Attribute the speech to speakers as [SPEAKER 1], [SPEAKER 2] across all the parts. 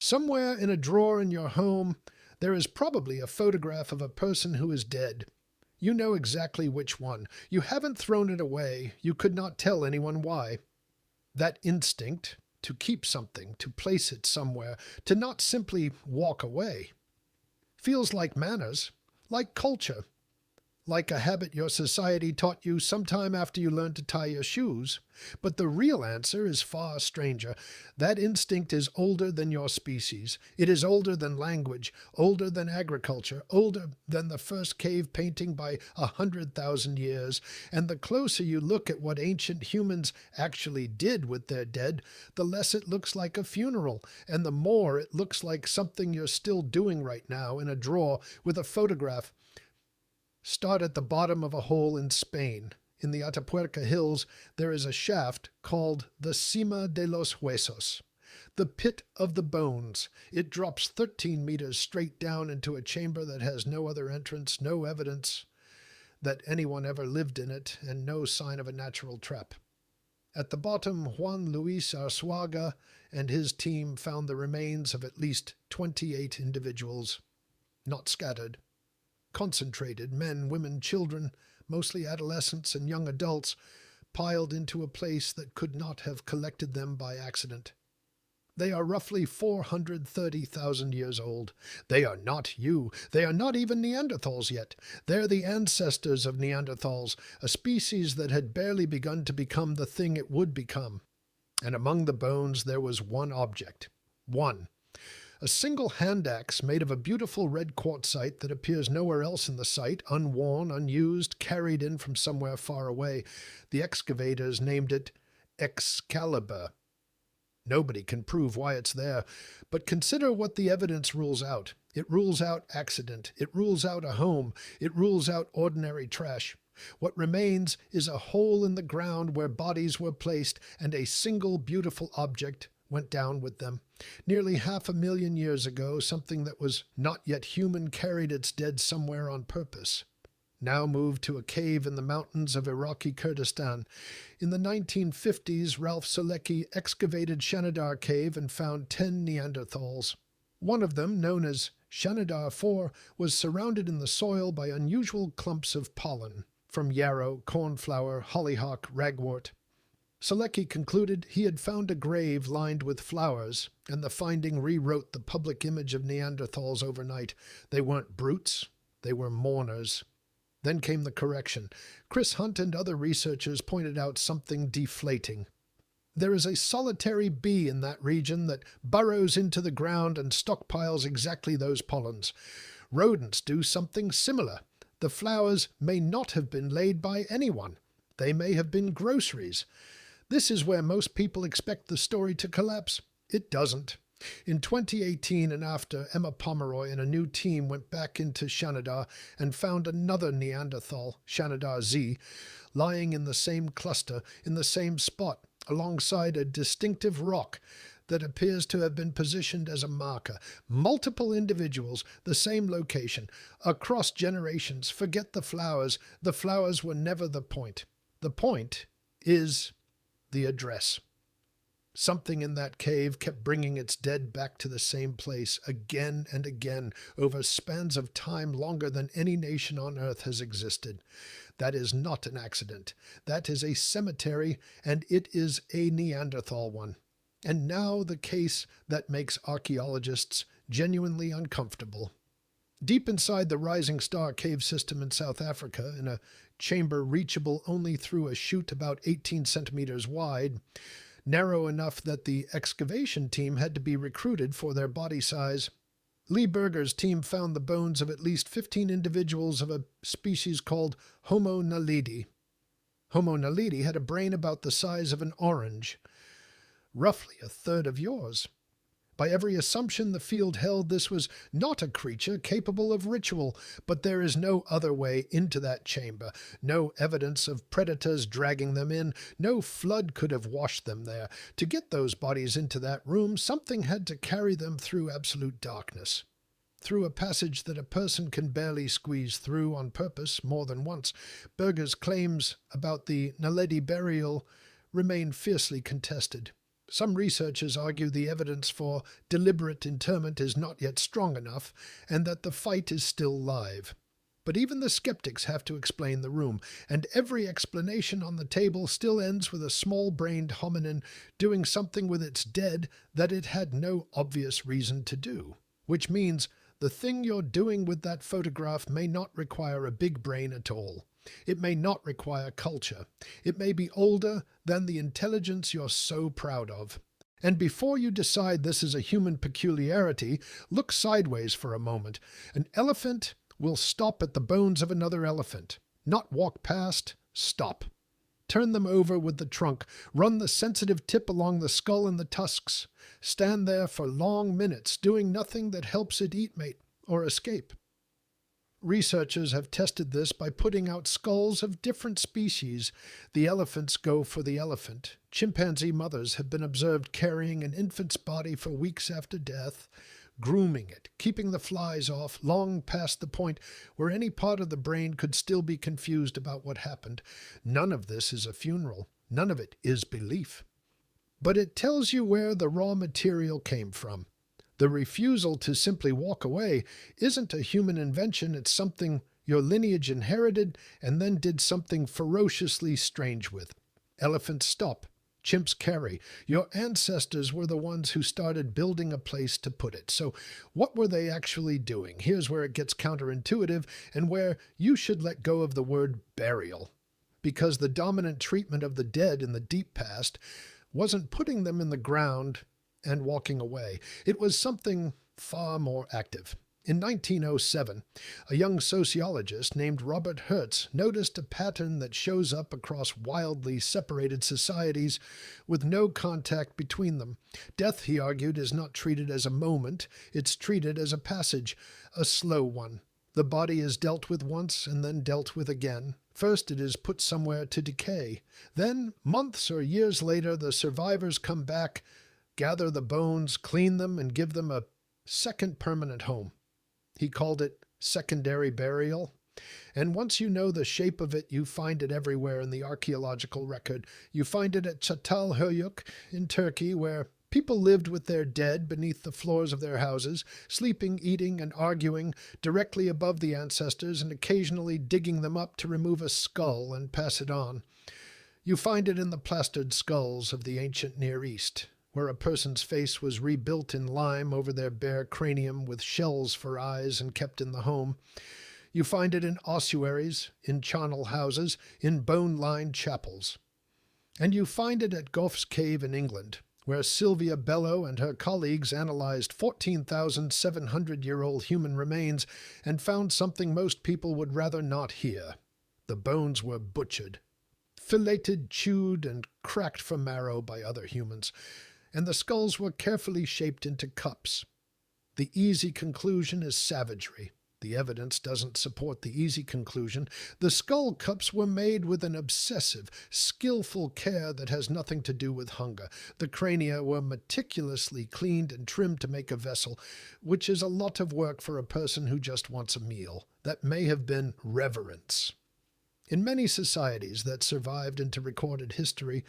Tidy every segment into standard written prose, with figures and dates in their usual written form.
[SPEAKER 1] Somewhere in a drawer in your home, there is probably a photograph of a person who is dead. You know exactly which one. You haven't thrown it away. You could not tell anyone why. That instinct to keep something, to place it somewhere, to not simply walk away, feels like manners, like culture, like a habit your society taught you sometime after you learned to tie your shoes. But the real answer is far stranger. That instinct is older than your species. It is older than language, older than agriculture, older than the first cave painting by 100,000 years. And the closer you look at what ancient humans actually did with their dead, the less it looks like a funeral, and the more it looks like something you're still doing right now in a drawer with a photograph. Start at the bottom of a hole in Spain. In the Atapuerca Hills, there is a shaft called the Cima de los Huesos, the pit of the bones. It drops 13 meters straight down into a chamber that has no other entrance, no evidence that anyone ever lived in it, and no sign of a natural trap. At the bottom, Juan Luis Arzuaga and his team found the remains of at least 28 individuals, not scattered. Concentrated men, women, children, mostly adolescents and young adults, piled into a place that could not have collected them by accident. They are roughly 430,000 years old. They are not you. They are not even Neanderthals yet. They're the ancestors of Neanderthals, a species that had barely begun to become the thing it would become. And among the bones there was one object. One. A single hand axe made of a beautiful red quartzite that appears nowhere else in the site, unworn, unused, carried in from somewhere far away. The excavators named it Excalibur. Nobody can prove why it's there, but consider what the evidence rules out. It rules out accident. It rules out a home. It rules out ordinary trash. What remains is a hole in the ground where bodies were placed, and a single beautiful object went down with them. Nearly 500,000 years ago, something that was not yet human carried its dead somewhere on purpose. Now moved to a cave in the mountains of Iraqi Kurdistan. In the 1950s, Ralph Selecki excavated Shanidar Cave and found 10 Neanderthals. One of them, known as Shanidar 4, was surrounded in the soil by unusual clumps of pollen, from yarrow, cornflower, hollyhock, ragwort. Selecki concluded he had found a grave lined with flowers, and the finding rewrote the public image of Neanderthals overnight. They weren't brutes, they were mourners. Then came the correction. Chris Hunt and other researchers pointed out something deflating. There is a solitary bee in that region that burrows into the ground and stockpiles exactly those pollens. Rodents do something similar. The flowers may not have been laid by anyone. They may have been groceries. This is where most people expect the story to collapse. It doesn't. In 2018 and after, Emma Pomeroy and a new team went back into Shanidar and found another Neanderthal, Shanidar Z, lying in the same cluster, in the same spot, alongside a distinctive rock that appears to have been positioned as a marker. Multiple individuals, the same location, across generations. Forget the flowers. The flowers were never the point. The point is the address. Something in that cave kept bringing its dead back to the same place again and again over spans of time longer than any nation on earth has existed. That is not an accident. That is a cemetery, and it is a Neanderthal one. And now the case that makes archaeologists genuinely uncomfortable. Deep inside the Rising Star cave system in South Africa, in a chamber reachable only through a chute about 18 centimeters wide, narrow enough that the excavation team had to be recruited for their body size, Lee Berger's team found the bones of at least 15 individuals of a species called Homo naledi. Homo naledi had a brain about the size of an orange, roughly a third of yours. By every assumption the field held, this was not a creature capable of ritual, but there is no other way into that chamber, no evidence of predators dragging them in, no flood could have washed them there. To get those bodies into that room, something had to carry them through absolute darkness, through a passage that a person can barely squeeze through on purpose more than once. Berger's claims about the Naledi burial remain fiercely contested. Some researchers argue the evidence for deliberate interment is not yet strong enough and that the fight is still live. But even the skeptics have to explain the room, and every explanation on the table still ends with a small-brained hominin doing something with its dead that it had no obvious reason to do. Which means the thing you're doing with that photograph may not require a big brain at all. It may not require culture. It may be older than the intelligence you're so proud of. And before you decide this is a human peculiarity, look sideways for a moment. An elephant will stop at the bones of another elephant. Not walk past, stop. Turn them over with the trunk. Run the sensitive tip along the skull and the tusks. Stand there for long minutes, doing nothing that helps it eat mate or escape. Researchers have tested this by putting out skulls of different species. The elephants go for the elephant. Chimpanzee mothers have been observed carrying an infant's body for weeks after death, grooming it, keeping the flies off, long past the point where any part of the brain could still be confused about what happened. None of this is a funeral. None of it is belief. But it tells you where the raw material came from. The refusal to simply walk away isn't a human invention. It's something your lineage inherited and then did something ferociously strange with. Elephants stop. Chimps carry. Your ancestors were the ones who started building a place to put it. So what were they actually doing? Here's where it gets counterintuitive and where you should let go of the word burial. Because the dominant treatment of the dead in the deep past wasn't putting them in the ground and walking away. It was something far more active. In 1907, a young sociologist named Robert Hertz noticed a pattern that shows up across wildly separated societies with no contact between them. Death, he argued, is not treated as a moment, it's treated as a passage, a slow one. The body is dealt with once and then dealt with again. First it is put somewhere to decay. Then, months or years later, the survivors come back, gather the bones, clean them, and give them a second permanent home. He called it secondary burial. And once you know the shape of it, you find it everywhere in the archaeological record. You find it at Çatalhöyük in Turkey, where people lived with their dead beneath the floors of their houses, sleeping, eating, and arguing directly above the ancestors and occasionally digging them up to remove a skull and pass it on. You find it in the plastered skulls of the ancient Near East, where a person's face was rebuilt in lime over their bare cranium with shells for eyes and kept in the home. You find it in ossuaries, in charnel houses, in bone-lined chapels. And you find it at Gough's Cave in England, where Sylvia Bellow and her colleagues analyzed 14,700-year-old human remains and found something most people would rather not hear. The bones were butchered, filleted, chewed, and cracked for marrow by other humans, and the skulls were carefully shaped into cups. The easy conclusion is savagery. The evidence doesn't support the easy conclusion. The skull cups were made with an obsessive, skillful care that has nothing to do with hunger. The crania were meticulously cleaned and trimmed to make a vessel, which is a lot of work for a person who just wants a meal. That may have been reverence. In many societies that survived into recorded history,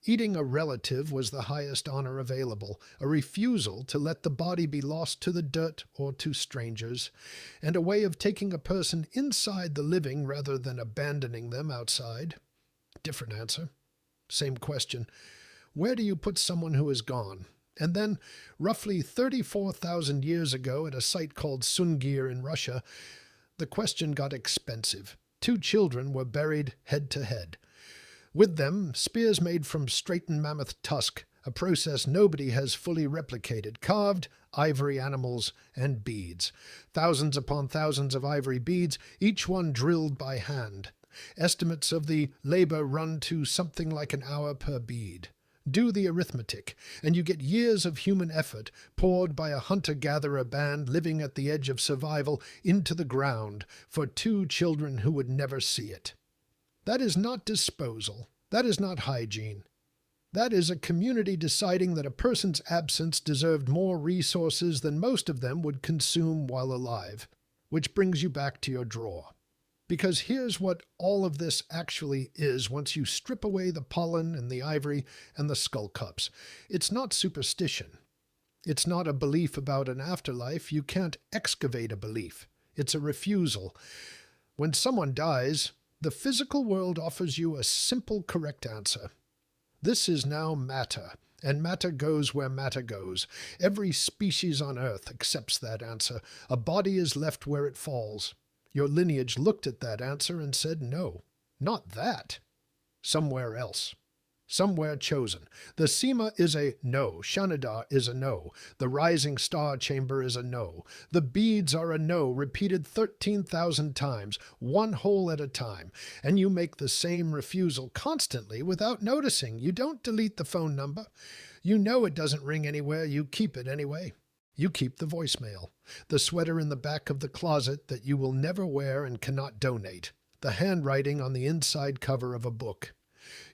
[SPEAKER 1] eating a relative was the highest honor available, a refusal to let the body be lost to the dirt or to strangers, and a way of taking a person inside the living rather than abandoning them outside. Different answer. Same question. Where do you put someone who is gone? And then, roughly 34,000 years ago at a site called Sungir in Russia, the question got expensive. 2 children were buried head to head. With them, spears made from straightened mammoth tusk, a process nobody has fully replicated, carved ivory animals and beads. Thousands upon thousands of ivory beads, each one drilled by hand. Estimates of the labor run to something like an hour per bead. Do the arithmetic, and you get years of human effort poured by a hunter-gatherer band living at the edge of survival into the ground for 2 children who would never see it. That is not disposal. That is not hygiene. That is a community deciding that a person's absence deserved more resources than most of them would consume while alive. Which brings you back to your drawer. Because here's what all of this actually is once you strip away the pollen and the ivory and the skull cups. It's not superstition. It's not a belief about an afterlife. You can't excavate a belief. It's a refusal. When someone dies, the physical world offers you a simple, correct answer. This is now matter, and matter goes where matter goes. Every species on Earth accepts that answer. A body is left where it falls. Your lineage looked at that answer and said, no, not that. Somewhere else. Somewhere chosen. The Sema is a no. Shanidar is a no. The rising star chamber is a no. The beads are a no, repeated 13,000 times, one hole at a time. And you make the same refusal constantly without noticing. You don't delete the phone number. You know it doesn't ring anywhere. You keep it anyway. You keep the voicemail, the sweater in the back of the closet that you will never wear and cannot donate, the handwriting on the inside cover of a book.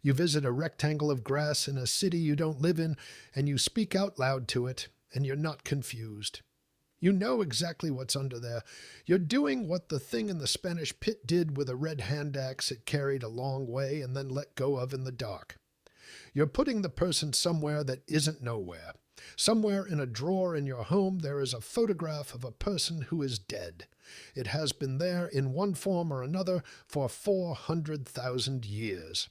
[SPEAKER 1] You visit a rectangle of grass in a city you don't live in, and you speak out loud to it, and you're not confused. You know exactly what's under there. You're doing what the thing in the Spanish pit did with a red hand axe it carried a long way and then let go of in the dark. You're putting the person somewhere that isn't nowhere. Somewhere in a drawer in your home there is a photograph of a person who is dead. It has been there in one form or another for 400,000 years.